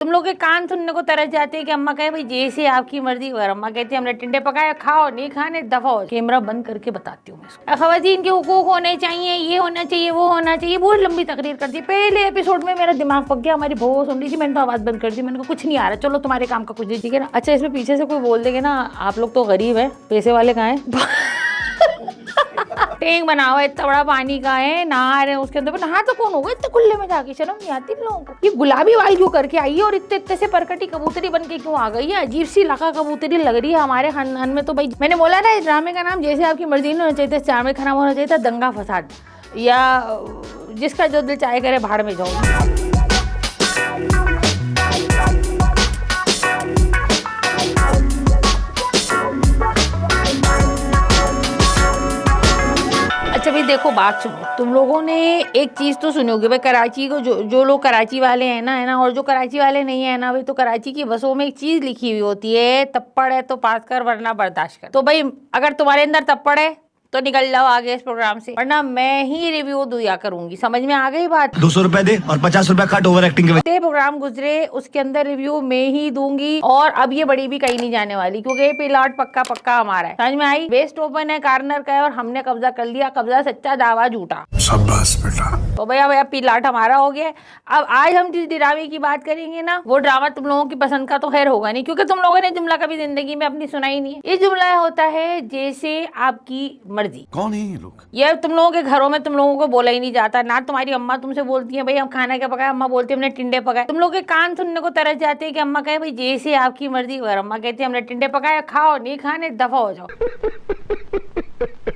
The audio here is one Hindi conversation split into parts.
तुम लोग के कान सुनने को तरस जाते हैं कि अम्मा कहे भाई जैसे आपकी मर्जी। और अम्मा कहती है हमने टिंडे पकाए, खाओ, नहीं खाने दफा हो। कैमरा बंद करके बताती हूँ मैं इसको। खवातीन के हुकूक होने चाहिए, ये होना चाहिए, वो होना चाहिए। बहुत लंबी तकरीर करती है। पहले एपिसोड में मेरा दिमाग पक गया, हमारी बहू सुन रही थी, मैंने तो आवाज बंद कर दी। मैंने कहा कुछ नहीं आ रहा, चलो तुम्हारे काम का कुछ नहीं, ठीक है ना। अच्छा इसमें पीछे से कोई बोल देगा ना आप लोग तो गरीब है, पैसे वाले कहाँ है। टैंक बना हुआ है, इतना बड़ा पानी का है, नहा रहे हैं उसके अंदर। नहा तो कौन होगा इतने खुले में जाके, शर्म नहीं आती इन लोगों को। ये गुलाबी वाल क्यों करके आई है और इतने इतने से परकटी कबूतरी बन के क्यों आ गई है। अजीब सी लका कबूतरी लग रही है हमारे खानदान में। तो भाई मैंने बोला ना इस ड्रामे का नाम जैसे आपकी मर्जी नहीं होना चाहिए, चार में खराब होना चाहिए था, दंगा फसाद, या जिसका जो दिल चाहे करे भाड़ में जाओ। अच्छा भाई देखो बात सुनो, तुम लोगों ने एक चीज तो सुनी होगी भाई, कराची को जो लोग कराची वाले हैं ना, और जो कराची वाले नहीं है ना भाई, तो कराची की बसों में एक चीज लिखी हुई होती है, तप्पड़ है तो पास कर वरना बर्दाश्त कर। तो भाई अगर तुम्हारे अंदर तप्पड़ है तो निकल जाओ आगे इस प्रोग्राम से, वरना मैं ही रिव्यू दिया करूंगी। समझ में आ गई बात। 200 रुपए दे और 50 रुपए कट ओवर एक्टिंग के वजह। प्रोग्राम गुजरे उसके अंदर रिव्यू मैं ही दूंगी, और अब ये बड़ी भी कहीं नहीं जाने वाली, क्योंकि ये प्लॉट पक्का पक्का हमारा है। समझ में आई। वेस्ट ओपन है, कार्नर का है, और हमने कब्जा कर लिया। कब्जा सच्चा, दावा झूठा। शाबाश बेटा। तो भैया प्लॉट हमारा हो गया। अब आज हम जिस ड्रामे की बात करेंगे ना, वो ड्रामा तुम लोगों की पसंद का तो खैर होगा नहीं, क्योंकि तुम लोगों ने जुमला कभी जिंदगी में अपनी सुना ही नहीं है। ये जुमला होता है जैसे आपकी मर्जी। कौन है लोग? ये तुम लोगों के घरों में तुम लोगों को बोला ही नहीं जाता ना। तुम्हारी अम्मा तुमसे बोलती है भाई हम खाना क्या पकाए, अम्मा बोलती है हमने टिंडे पकाए। तुम लोग के कान सुनने को तरस जाते हैं कि अम्मा कहे भाई जैसे आपकी मर्जी। और अम्मा कहती है हमने टिंडे पकाए, खाओ, नहीं खाने दफा हो जाओ।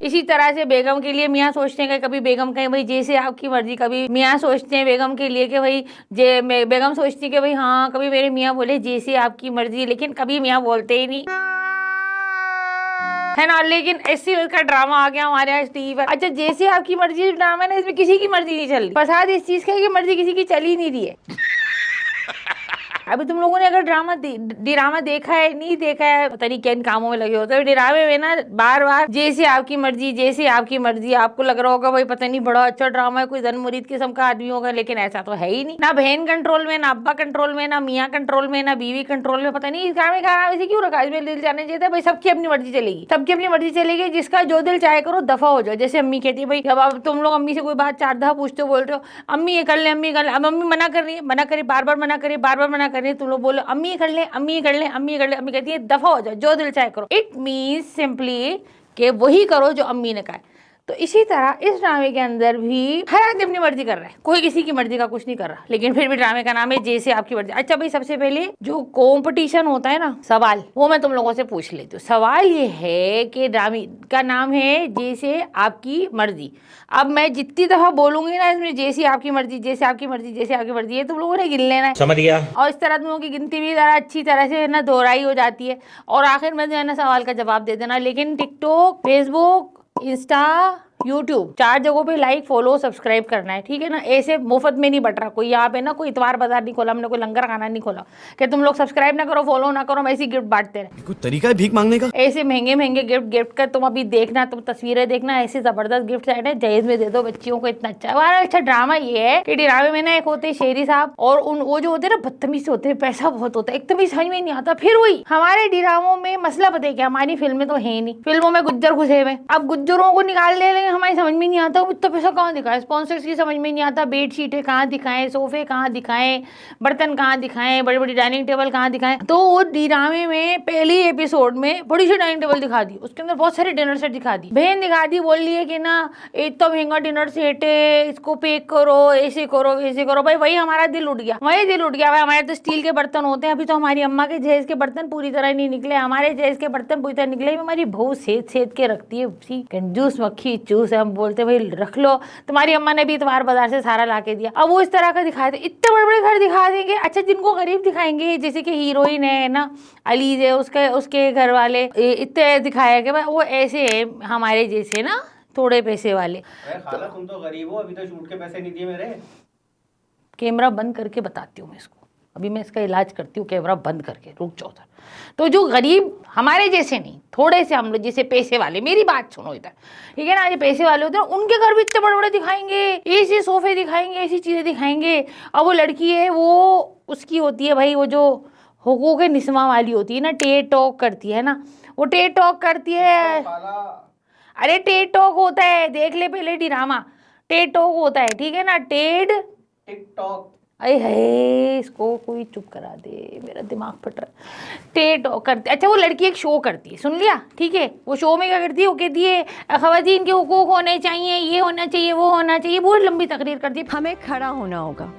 इसी तरह से बेगम के लिए मियाँ सोचते हैं कि कभी बेगम कहे भाई जैसे आपकी मर्जी, कभी मियाँ सोचते हैं बेगम के लिए कि भाई बेगम सोचती है कि भाई हाँ, कभी मेरे मियाँ बोले जैसे आपकी मर्जी, लेकिन कभी मियाँ बोलते ही नहीं है ना। लेकिन ऐसी का ड्रामा आ गया हमारे यहाँ टीवी पर। अच्छा जैसे आपकी मर्जी ड्रामा है ना, इसमें किसी की मर्जी नहीं चल रही। फसाद इस चीज का है कि मर्जी किसी की चल ही नहीं रही है। अभी तुम लोगों ने अगर ड्रामा देखा है, नहीं देखा है, पता नहीं किन कामों में लगे होते हैं। ड्रामे में ना बार बार जैसे आपकी मर्जी, जैसे आपकी मर्जी। आपको लग रहा होगा भाई पता नहीं बड़ा अच्छा ड्रामा है, कोई जन मुरीद किस्म का आदमी होगा, लेकिन ऐसा तो है ही नहीं। ना बहन कंट्रोल में, ना अब्बा कंट्रोल में, ना मियाँ कंट्रोल में, ना बीवी कंट्रोल में। पता नहीं इस ड्रामे का नाम ऐसे क्यों रखा। इसमें दिल जाने चाहिए था भाई सबकी अपनी मर्जी चलेगी, सबकी अपनी मर्जी चलेगी, जिसका जो दिल चाहे करो, दफा हो जाओ। जैसे अम्मी कहती है भाई, अब तुम लोग अम्मी से कोई बात चार दफा पूछते हो, बोल रहे हो अम्मी ये कर ले, अम्मी कर ले। अब अम्मी मना कर रही है, मना करी, बार बार मना करी, बार बार मना कर रही है। तुम लोग बोलो अम्मी कर ले, अम्मी कर ले, अम्मी कर ले। अम्मी कहती है दफा हो जाओ, जो दिल चाहे करो। इट मीन्स सिंपली कि वही करो जो अम्मी ने कहा। तो इसी तरह इस ड्रामे के अंदर भी हर आदमी अपनी मर्जी कर रहा है, कोई किसी की मर्जी का कुछ नहीं कर रहा, लेकिन फिर भी ड्रामे का नाम है जैसे आपकी मर्जी। अच्छा भाई सबसे पहले जो कंपटीशन होता है ना, सवाल, वो मैं तुम लोगों से पूछ लेती हूँ। सवाल ये है कि ड्रामे का नाम है जैसे आपकी मर्जी। अब मैं जितनी दफा बोलूंगी ना इसमें जैसे आपकी मर्जी, जैसे आपकी मर्जी, जैसे आपकी मर्जी, ये तुम लोगों ने गिन लेना है। समझ गया। और इस तरह तुम लोगों की गिनती भी जरा अच्छी तरह से ना दोहराई हो जाती है, और आखिर में जो है ना सवाल का जवाब दे देना। लेकिन टिकटॉक, फेसबुक, इंस्टा, यूट्यूब, 4 जगहों पे लाइक, फॉलो, सब्सक्राइब करना है, ठीक है ना। ऐसे मुफ्त में नहीं बट रहा कोई। यहाँ पे ना कोई इतवार बाजार नहीं खोला हमने, कोई लंगर खाना नहीं खोला कि तुम लोग सब्सक्राइब ना करो, फॉलो ना करो, हम ऐसी गिफ्ट बांटते रहे। कोई तरीका है भीख मांगने का? ऐसे महंगे महंगे गिफ्ट कर तुम अभी देखना, तुम तस्वीरें देखना, ऐसे जबरदस्त गिफ्ट सेट है, जहेज में दे दो बच्चियों को, इतना अच्छा है। अच्छा ड्रामा ये है कि ड्रामे में ना एक होते हैं शेरी साहब, और वो जो होते हैं ना बदतमीज होते हैं, पैसा बहुत होता है, एक तमीज समझ में नहीं आता। फिर वही हमारे ड्रामों में मसला पता है क्या, हमारी फिल्में तो है नहीं, फिल्मों में गुज्जर घुसे हुए। अब गुज्जरों को निकाल ले, लेकिन हमारी समझ में नहीं आता इतना पैसा कहाँ दिखाए, स्पॉन्सर्स की समझ में नहीं आता, बेडशीटें कहाँ दिखाएं, सोफे कहाँ दिखाएं, बर्तन कहाँ दिखाएं, बड़ी बड़ी डाइनिंग टेबल कहाँ दिखाएं। तो वो ड्रामे में पहली एपिसोड में बड़ी सी डाइनिंग टेबल दिखा दी, उसके अंदर बहुत सारे डिनर सेट दिखा दी। बहन दिखा दी, बोल रही है कि ना इतना महंगा डिनर सेट है, इसको पैक करो, ऐसे करो, वैसे करो। भाई वही हमारा दिल उठ गया, वही दिल उठ गया। भाई हमारे तो स्टील के बर्तन होते हैं, अभी तो हमारी अम्मा के जहेज के बर्तन पूरी तरह नहीं निकले, हमारे जहेज के बर्तन पूरी तरह निकले। हमारी बहू सेद सेद के रखती है, उसी कंजूस मक्खी चूस है। हम बोलते भाई रख लो, तुम्हारी अम्मा ने भी इतवार बाजार से सारा ला के दिया। अब वो इस तरह का दिखा दे, इतने बड़े बड़े घर दिखा देंगे। अच्छा जिनको गरीब दिखाएंगे, जैसे कि हीरोइन है ना अलीज है, उसके घर वाले इतने दिखाया कि भाई वो ऐसे है हमारे जैसे ना थोड़े पैसे वाले। खाला तुम तो गरीब हो, अभी तो शूट के पैसे नहीं दिए मेरे। कैमरा बंद करके बताती हूँ मैं इसको। अभी मैं इसका इलाज करती हूँ कैमरा बंद करके, रुक जाओ उधर। तो जो गरीब हमारे जैसे नहीं, थोड़े से हम लोग जैसे पैसे वाले, मेरी बात सुनो इधर, ठीक है ना, ये पैसे वाले होते हैं उनके घर भी इतने बड़े बड़े दिखाएंगे, ऐसे सोफे दिखाएंगे, ऐसी चीज़ें दिखाएंगे। अब वो लड़की है, वो उसकी होती है भाई वो जो हुकूक निस्वां वाली होती है ना, टेड टॉक करती है ना, वो टेड टॉक करती है। अरे टेड टॉक होता है, देख ले पहले ड्रामा, टेड टॉक होता है, ठीक है ना, टेड टिकटॉक। अरे है, इसको कोई चुप करा दे, मेरा दिमाग फट रहा है। टेड टॉक करती, अच्छा वो लड़की एक शो करती है, सुन लिया, ठीक है, वो शो में क्या करती है, वो कहती है ख़वातीन के हुकूक होने चाहिए, ये होना चाहिए, वो होना चाहिए, बहुत लंबी तकरीर करती है। हमें खड़ा होना होगा,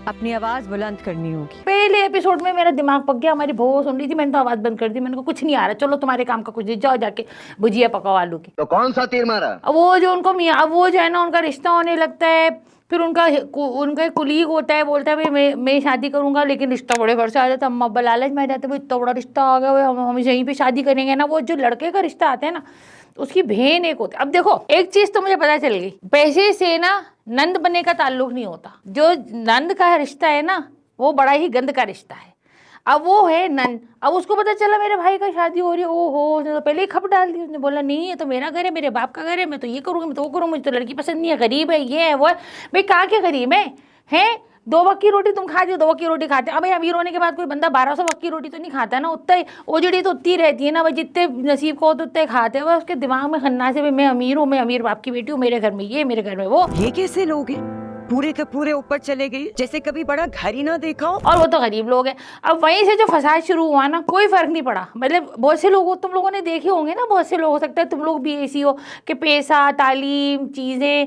अपनी आवाज बुलंद करनी होगी। पहले एपिसोड में मेरा दिमाग पक गया, हमारी बहू सुन रही थी, मैंने तो आवाज़ बंद कर दी, मैंने कहा कुछ नहीं आ रहा, चलो तुम्हारे काम का कुछ, जाओ जाके भुजिया पकाओ आलू की। तो कौन सा तीर मारा? अब वो जो उनको मियाँ, अब वो जो है ना उनका रिश्ता होने लगता है, फिर उनका एक कुलीग होता है, बोलता है भाई मैं शादी करूंगा, लेकिन रिश्ता बड़े घर से आ जाता है, अम्मा अब्बा लालच में आ जाते हैं, भाई इतना बड़ा रिश्ता आ गया, हम यहीं पे शादी करेंगे ना। वो जो लड़के का रिश्ता आता है ना, उसकी बहन एक होती है। अब देखो एक चीज तो मुझे पता चल गई, पैसे से ना नंद बनने का ताल्लुक नहीं होता, जो नंद का रिश्ता है ना वो बड़ा ही गंद का रिश्ता है। अब वो है नन, अब उसको पता चला मेरे भाई का शादी हो रही है, ओहो, उसने तो पहले ही खप डाल दी, उसने बोला नहीं ये तो मेरा घर है, मेरे बाप का घर है, मैं तो ये करूँगी, मैं तो वो करूँगी, मुझे तो लड़की पसंद नहीं है, गरीब है, ये है वो है। भाई कहाँ के गरीब है, हैं? 2 वक्त की रोटी तुम खाते हो, 2 वक्त की रोटी खाते हो। अब भाई अमीर होने के बाद कोई बंदा 1200 वक्त की रोटी तो नहीं खाता ना, उतना ही ओजड़ी तो उतनी रहती है ना भाई, जितने नसीब को उतने खाते हैं। उसके दिमाग में खन्ना से मैं अमीर हूँ, मैं अमीर बाप की बेटी हूँ, मेरे घर में ये, मेरे घर में वो। ये कैसे लोग हैं, पूरे के पूरे ऊपर चले गए जैसे कभी बड़ा घर ही ना देखा हो। और वो तो गरीब लोग हैं। अब वहीं से जो फसाद शुरू हुआ ना, कोई फर्क नहीं पड़ा। मतलब बहुत से लोग, तुम लोगों ने देखे होंगे ना, बहुत से लोग, हो सकता है तुम लोग भी ऐसी हो कि पैसा, तालीम, चीज़ें,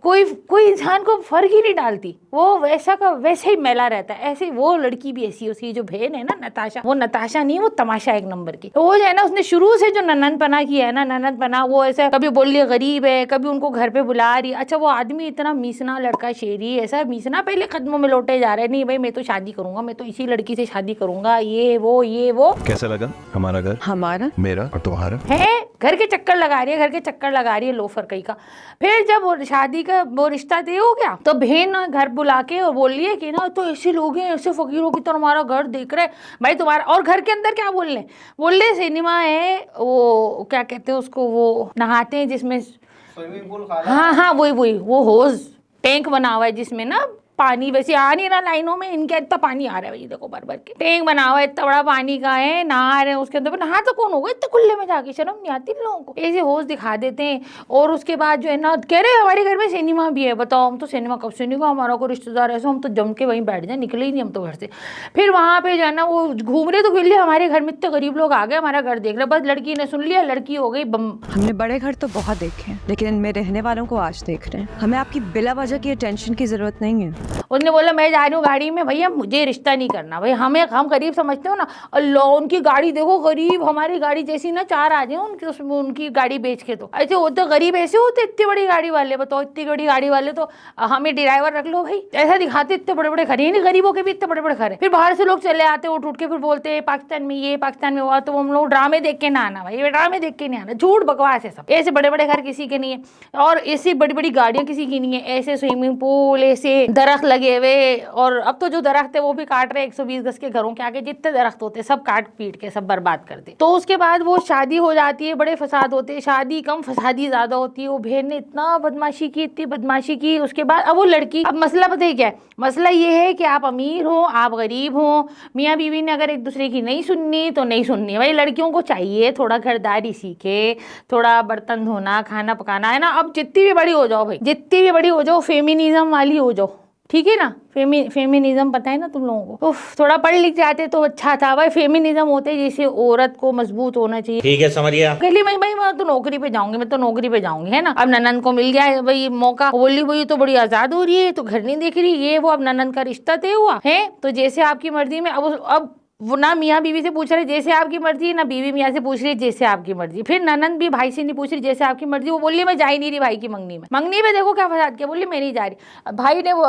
कोई इंसान को फर्क ही नहीं डालती, वो वैसा का वैसे ही मैला रहता है। ऐसे वो लड़की भी ऐसी, उसकी जो बहन है ना नताशा, वो नताशा नहीं, वो तमाशा एक नंबर की। तो वो जो है ना, उसने शुरू से जो ननद पना किया है ना, ननद पना, वो ऐसा कभी बोल रही है गरीब है, कभी उनको घर पे बुला रही है। अच्छा वो आदमी इतना मीसना लड़का, शेरी, ऐसा मीसना पहले कदमों में लौटे जा रहे हैं, नहीं भाई मैं तो शादी करूंगा, मैं तो इसी लड़की से शादी करूंगा, ये वो। कैसा लगा हमारा घर? हमारा, मेरा और तुम्हारा है, घर के चक्कर लगा रही है, घर के चक्कर लगा रही है लोफर कहीं का। फिर जब वो शादी का वो रिश्ता तय हो गया, तो बहन घर बुला के और बोल रही है कि ना तो ऐसे लोग हैं, ऐसे फकीरों की तरह हमारा घर देख रहे भाई तुम्हारा। और घर के अंदर क्या बोल रहे सिनेमा है, वो क्या कहते हैं उसको, वो नहाते हैं जिसमें स्विमिंग पूल खा हाँ वही वो होज टैंक बना हुआ है, जिसमें ना पानी वैसे आ नहीं रहा लाइनों में, इनके इतना पानी आ रहा है भाई, देखो भर के टैंक बना हुआ है, इतना बड़ा पानी का है, नहा रहे हैं उसके अंदर। नहा तो कौन होगा इतने खुले में जाके, शर्म नहीं आती इन लोगों को। ऐसे होश दिखा देते हैं। और उसके बाद जो है ना, कह रहे हमारे घर में सिनेमा भी है। बताओ, हम तो सिनेमा कब से नहीं हुआ, हमारा कोई रिश्तेदार ऐसा, हम तो जम के वहीं बैठ जाए, निकले ही नहीं हम तो घर से। फिर वहाँ पे जो है ना, वो घूम रहे तो फिर हमारे घर में इतने गरीब लोग आ गए, हमारा घर देख रहे, बस लड़की ने सुन लिया, लड़की हो गई बम। हमने बड़े घर तो बहुत देखे हैं, लेकिन इनमें रहने वालों को आज देख रहे हैं। हमें आपकी बिला वजह की अटेंशन की जरूरत नहीं है। उसने बोला मैं जा रही हूँ गाड़ी में, भैया मुझे रिश्ता नहीं करना भाई, हम गरीब समझते हो ना, अल्लाह उनकी गाड़ी देखो गरीब, हमारी गाड़ी जैसी ना 4 आ जाए उनकी, उसमें उनकी गाड़ी बेच के। तो ऐसे होते गरीब ऐसे होते, इतनी बड़ी गाड़ी वाले, बताओ इतनी बड़ी गाड़ी वाले, तो हमें ड्राइवर रख लो भाई, ऐसा दिखाते इतने बड़े बड़े घर, नहीं गरीबों के भी इतने बड़े बड़े घर है। फिर बाहर से लोग चले आते उठ उठ के, फिर बोलते हैं पाकिस्तान में ये, पाकिस्तान में हुआ, तो हम लोग ड्रामे देख के ना आना भाई, ड्रामे देख के नहीं आना, झूठ बकवास है सब। ऐसे बड़े बड़े घर किसी के नहीं है, और ऐसी बड़ी बड़ी गाड़ियां किसी की नहीं है, ऐसे स्विमिंग पूल, ऐसे दरख्त लगे हुए। और अब तो जो दरख्त है वो भी काट रहे, 120 गज के घरों के आगे जितने दरख्त होते सब काट पीट के सब बर्बाद कर दे। तो उसके बाद वो शादी हो जाती है, बड़े फसाद होते हैं, शादी कम फसादी ज्यादा होती है। वो बहन ने इतना बदमाशी की, इतनी बदमाशी की। उसके बाद अब वो लड़की, अब मसला पता है क्या है, मसला ये है कि आप अमीर हो, आप गरीब हो, मियाँ बीवी ने अगर एक दूसरे की नहीं सुननी तो नहीं सुननी भाई। लड़कियों को चाहिए थोड़ा घरदारी सीखे, थोड़ा बर्तन धोना, खाना पकाना, है ना। अब जितनी भी बड़ी हो जाओ भाई, जितनी भी बड़ी हो जाओ, फेमिनिज्म वाली हो जाओ, ठीक है ना। फेमिनिज्म पता है ना तुम लोगों को। थोड़ा पढ़ लिख जाते तो अच्छा था भाई। फेमिनिज्म होते जैसे औरत को मजबूत होना चाहिए, ठीक है समझिए। कहली मैं तो नौकरी पे जाऊंगी, मैं तो नौकरी पे जाऊंगी, है ना। अब ननन को मिल गया है भाई मौका, बोली भाई तो बड़ी आजाद हो रही है, तो घर नहीं देख रही, ये वो। अब ननन का रिश्ता तय हुआ है, तो जैसे आपकी मर्जी में। अब वो ना मियाँ बीवी से पूछ रहे जैसे आपकी मर्जी, ना बीवी मियाँ से पूछ रही जैसे आपकी मर्जी। फिर ननंद भी भाई से नहीं पूछ रही जैसे आपकी मर्जी। वो बोली मैं जा ही नहीं रही भाई की मंगनी में। मंगनी में देखो क्या फसाद किया, बोली मैं नहीं जा रही।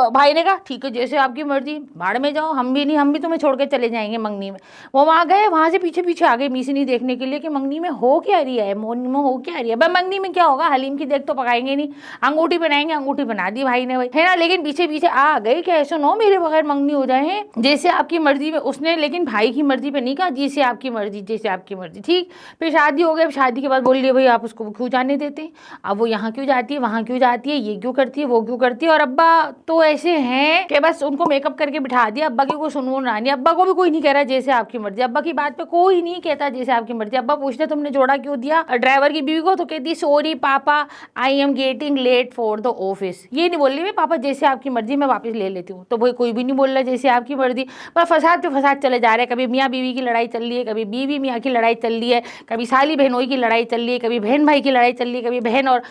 भाई ने कहा ठीक है जैसे आपकी मर्जी, भाड़ में जाओ, हम भी तुम्हें छोड़ के चले जाएंगे मंगनी में। वो वहाँ गए, वहाँ से पीछे पीछे आ गए मीसिनी देखने के लिए कि मंगनी में हो क्या रही है, हो क्या रही है। भाई मंगनी में क्या होगा, हलीम की देख तो पकाएंगे नहीं, अंगूठी बनाएंगे, अंगूठी बना दी भाई ने, भाई है ना। लेकिन पीछे पीछे आ गए कि ऐसा नो मेरे बगैर मंगनी हो जाए हैं, जैसे आपकी मर्जी में। उसने लेकिन भाई की मर्जी पे नहीं कहा, जैसे आपकी मर्जी, जैसे आपकी मर्जी। ठीक, फिर शादी हो गई। शादी के बाद बोल रही है भाई आप उसको क्यों जाने देते, अब वो यहाँ क्यों जाती है, वहाँ क्यों जाती है, ये क्यों करती है, वो क्यों करती है। और अब्बा तो ऐसे हैं कि बस उनको मेकअप करके बिठा दिया। अब्बा की कोई सुनवुन रहा नहीं, अब्बा को भी कोई नहीं कह रहा जैसे आपकी मर्जी, अब्बा की बात पे कोई नहीं कहता जैसे आपकी मर्जी। अब्बा पूछते तुमने जोड़ा क्यों दिया ड्राइवर की बीवी को, तो कहती सॉरी पापा I am getting late for the office. ये नहीं बोल रही पापा जैसे आपकी मर्जी, मैं वापस ले लेती हूँ। तो भाई कोई भी नहीं बोल रहा जैसे आपकी मर्जी, पर फसाद पे फसाद चले जा रहे हैं। कभी मियाँ बीवी की लड़ाई चल रही है, कभी बीवी मियाँ की लड़ाई चल रही है, कभी साली बहनोई की लड़ाई चल रही है, कभी बहन भाई की लड़ाई चल रही है, कभी बहन और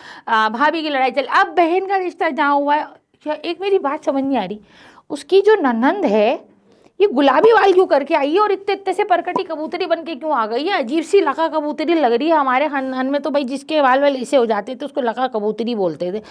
भाभी की लड़ाई चल। अब बहन का रिश्ता जहाँ हुआ है, एक मेरी बात समझ नहीं आ रही, उसकी जो ननंद है ये गुलाबी वाल क्यों करके आई है और इतने इतने से परकटी कबूतरी बन के क्यों आ गई है। अजीब सी लका कबूतरी लग रही है। हमारे खानदान में तो भाई जिसके वाल ऐसे हो जाते थे उसको लका कबूतरी बोलते थे।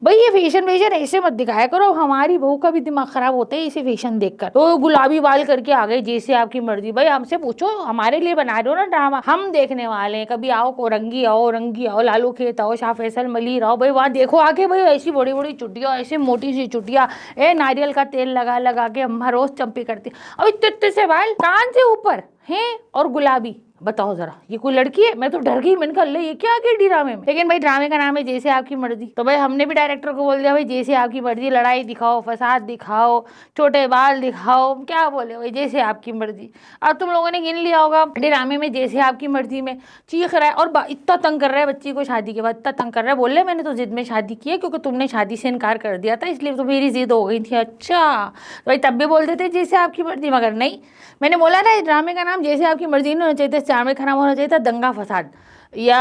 भाई ये फैशन ऐसे मत दिखाया करो, हमारी बहू का भी दिमाग खराब होता है इसे फैशन देखकर। तो गुलाबी वाल करके आ गई जैसे आपकी मर्जी। भाई हमसे पूछो, हमारे लिए बना रहे हो ना ड्रामा, हम देखने वाले हैं। कभी आओ कोरंगी आओ, रंगी आओ, लालू खेत आओ, शाह फैसल मलिर आओ, भाई वहाँ देखो आके भाई ऐसी बड़ी बड़ी चुटिया, ऐसी मोटी सी चुटिया, नारियल का तेल लगा लगा के अम्मा रोज चंपी करती। अब इतने से बाल कान से ऊपर हैं और गुलाबी, बताओ जरा ये कोई लड़की है। मैं तो डर गई, मैंने कहा ले ये क्या आ गया ड्रामे में। लेकिन भाई ड्रामे का नाम है जैसे आपकी मर्जी, तो भाई हमने भी डायरेक्टर को बोल दिया भाई जैसे आपकी मर्जी, लड़ाई दिखाओ, फसाद दिखाओ, छोटे बाल दिखाओ, क्या बोले भाई जैसे आपकी मर्जी। अब तुम लोगों ने गिन लिया होगा ड्रामे में जैसे आपकी मर्जी में चीख रहा है और इतना तंग कर रहा है बच्ची को, शादी के बाद इतना तंग कर रहा है। बोले मैंने तो जिद में शादी की है क्योंकि तुमने शादी से इनकार कर दिया था, इसलिए तो मेरी जिद हो गई थी। अच्छा तो भाई तब भी बोल देते जैसे आपकी मर्जी, मगर नहीं, मैंने बोला ना ड्रामे का नाम जैसे आपकी मर्जी नहीं होना चाहिए, ड्रामे का नाम होना चाहिए था दंगा फसाद, या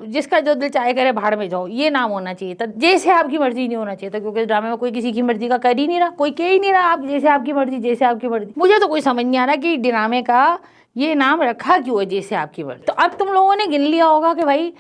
जिसका जो दिल चाहे करे भाड़ में जाओ, ये नाम होना चाहिए था। जैसे आपकी मर्जी नहीं होना चाहिए था, क्योंकि ड्रामे में कोई किसी की मर्जी का कर ही नहीं रहा, कोई कह ही नहीं रहा आप जैसे आपकी मर्जी, जैसे आपकी मर्जी। मुझे तो कोई समझ नहीं आ रहा कि ड्रामे का ये नाम रखा क्यों है जैसे आपकी मर्जी। तो अब तुम लोगों ने गिन लिया होगा कि भाई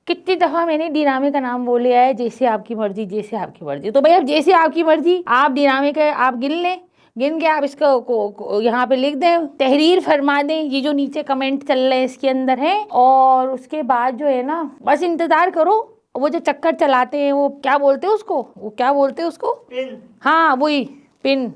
कितनी दफ़ा मैंने ड्रामे का नाम बोले है जैसे आपकी मर्जी, जैसे आपकी मर्जी। तो भाई अब जैसे आपकी मर्जी आप ड्रामे के आप गिन लें, गिन के आप इसको यहाँ पे लिख दें, तहरीर फरमा दें, ये जो नीचे कमेंट चल रहे हैं इसके अंदर है। और उसके बाद जो है ना बस इंतज़ार करो, वो जो चक्कर चलाते हैं वो क्या बोलते हैं उसको, वो क्या बोलते हैं उसको, पिन। हाँ वही पिन,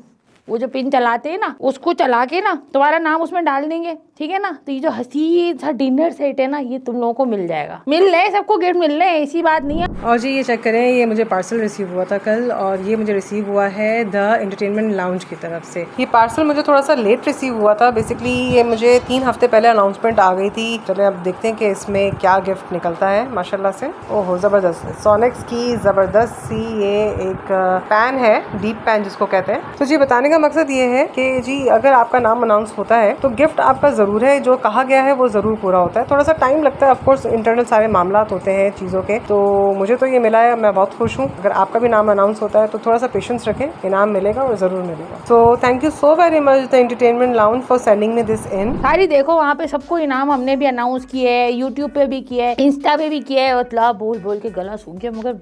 वो जो पिन चलाते हैं ना उसको चला के ना तुम्हारा नाम उसमें डाल देंगे, ठीक है ना। तो ये जो हसीन सा डिनर सेट है ना ये तुम लोगों को मिल जाएगा, मिल रहे सबको गिफ्ट मिल रहे हैं, ऐसी बात नहीं है। और जी ये चेक करें, ये मुझे पार्सल रिसीव हुआ था कल और ये मुझे रिसीव हुआ है द एंटरटेनमेंट लाउंज की तरफ से। ये पार्सल मुझे थोड़ा सा लेट रिसीव हुआ था, बेसिकली ये मुझे 3 हफ्ते पहले अनाउंसमेंट आ गई थी। चले अब देखते हैं कि इसमें क्या गिफ्ट निकलता है। माशाल्लाह से ओहो ज़बरदस्त, सोनेक्स की ज़बरदस्त सी ये एक पैन है, डीप पैन जिसको कहते हैं। तो जी बताने का मकसद ये है कि जी अगर आपका नाम अनाउंस होता है तो गिफ्ट आपका ज़रूर है, जो कहा गया है वो ज़रूर पूरा होता है। थोड़ा सा टाइम लगता है, ऑफकोर्स इंटरनल सारे मामलात होते हैं चीज़ों के। तो मुझे तो ये मिला है, मैं बहुत खुश हूँ। अगर आपका भी नाम अनाउंस होता है तो थोड़ा सा पेशेंस रखें, इनाम मिलेगा और ज़रूर मिलेगा। So thank you so very much the entertainment lounge for sending me this in. सारी देखो वहाँ पे सबको इनाम हमने भी अनाउंस किए है, यूट्यूब पे भी किया है, इंस्टा पे भी किया है। मतलब बोल बोल के गला सूख गया, मगर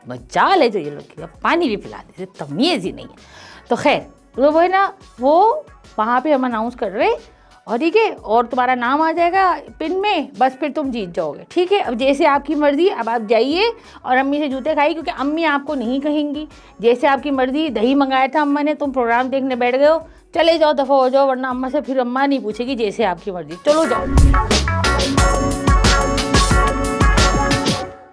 मजाल है जो ये लोग, पानी भी पिला देते, तमीज़ ही नहीं है। तो खैर तो वो है ना, वो वहाँ पे हम अनाउंस कर रहे और ठीक है, और तुम्हारा नाम आ जाएगा पिन में, बस फिर तुम जीत जाओगे, ठीक है। अब जैसे आपकी मर्जी, अब आप जाइए और अम्मी से जूते खाइए, क्योंकि अम्मी आपको नहीं कहेंगी जैसे आपकी मर्जी। दही मंगाया था अम्मा ने, तुम प्रोग्राम देखने बैठ गए हो, चले जाओ, दफ़ा हो जाओ, वरना अम्मा से फिर अम्मा नहीं पूछेगी जैसे आपकी मर्जी, चलो जाओ।